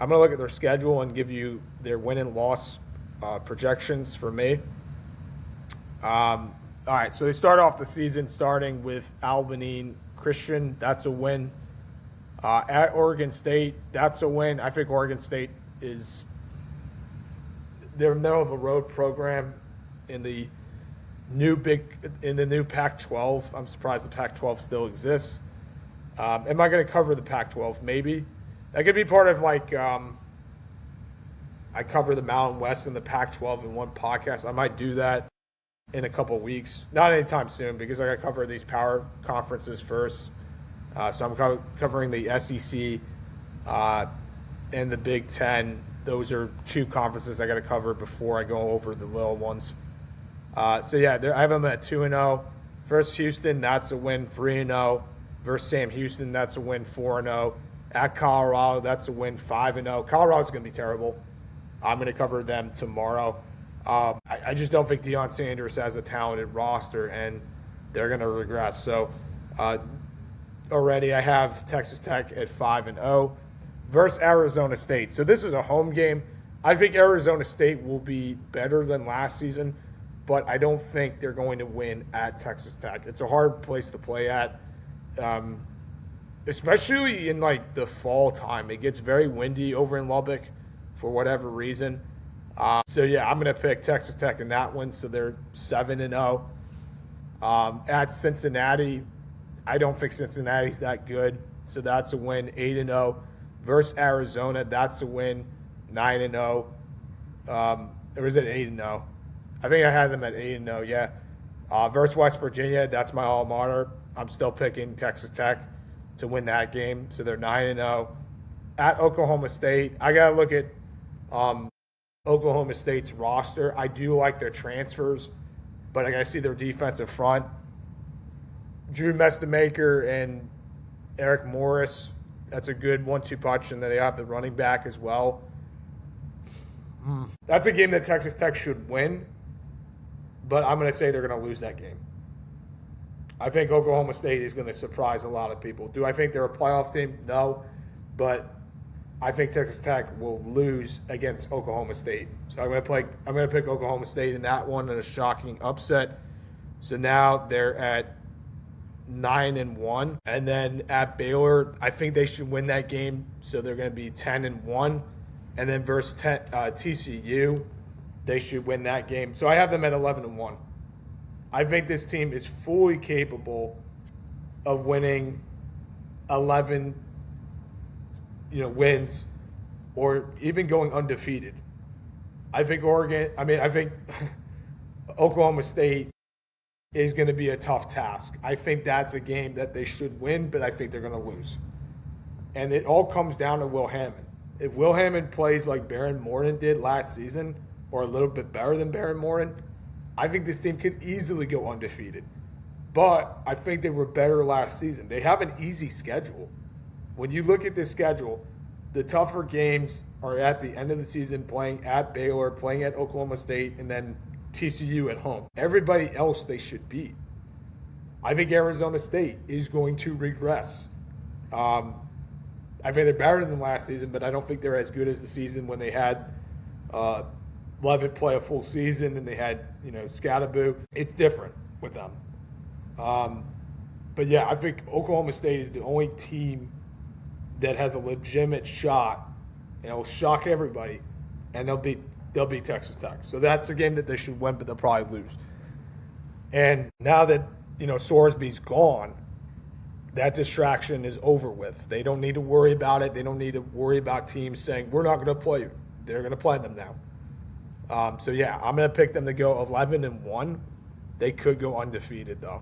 I'm going to look at their schedule and give you their win and loss projections for me. All right, so they start off the season starting with Albany Christian. That's a win. At Oregon State, that's a win. I think Oregon State is they're middle of a road program in the new Pac-12. I'm surprised the Pac-12 still exists. Am I going to cover the Pac-12? Maybe. That could be part of like I cover the Mountain West and the Pac-12 in one podcast. I might do that in a couple of weeks. Not anytime soon because I got to cover these power conferences first. So I'm covering the SEC and the Big Ten. Those are two conferences I got to cover before I go over the little ones. So yeah, I have them at 2-0. Versus Houston, that's a win, 3-0. Versus Sam Houston, that's a win, 4-0. At Colorado, that's a win, 5-0. Colorado's going to be terrible. I'm going to cover them tomorrow. I just don't think Deion Sanders has a talented roster, and they're going to regress. So already I have Texas Tech at 5-0 versus Arizona State. So this is a home game. I think Arizona State will be better than last season, but I don't think they're going to win at Texas Tech. It's a hard place to play at, especially in like the fall time. It gets very windy over in Lubbock for whatever reason. So yeah, I'm going to pick Texas Tech in that one. So they're 7-0. At Cincinnati, I don't think Cincinnati's that good. So that's a win, 8-0. Versus Arizona, that's a win, 9-0. Or is it 8-0? I think I had them at 8-0, yeah. Versus West Virginia, that's my alma mater. I'm still picking Texas Tech to win that game. So they're 9-0. At Oklahoma State, I got to look at Oklahoma State's roster. I do like their transfers, but I got to see their defensive front. Drew Mestamaker and Eric Morris, that's a good 1-2 punch, and then they have the running back as well. That's a game that Texas Tech should win, but I'm going to say they're going to lose that game. I think Oklahoma State is going to surprise a lot of people. Do I think they're a playoff team? No, but I think Texas Tech will lose against Oklahoma State. So I'm going to pick Oklahoma State in that one in a shocking upset. So now they're at 9-1, and then at Baylor, I think they should win that game. So they're going to be 10-1, and then versus TCU, they should win that game. So I have them at 11-1. I think this team is fully capable of winning 11, wins, or even going undefeated. I think Oklahoma State is going to be a tough task. I think that's a game that they should win, but I think they're going to lose. And it all comes down to Will Hammond. If Will Hammond plays like Baron Morton did last season, or a little bit better than Baron Morton, I think this team could easily go undefeated. But I think they were better last season. They have an easy schedule. When you look at this schedule, the tougher games are at the end of the season, playing at Baylor, playing at Oklahoma State, and then TCU at home. Everybody else they should beat. I think Arizona State is going to regress. I think they're better than last season, but I don't think they're as good as the season when they had Levitt play a full season and they had, Scatterboo. It's different with them. But yeah, I think Oklahoma State is the only team that has a legitimate shot, and it'll shock everybody, and they'll beat Texas Tech. So that's a game that they should win, but they'll probably lose. And now that, Sorsby's gone, that distraction is over with. They don't need to worry about it. They don't need to worry about teams saying, we're not going to play you. They're going to play them now. So yeah, I'm going to pick them to go 11-1. They could go undefeated, though.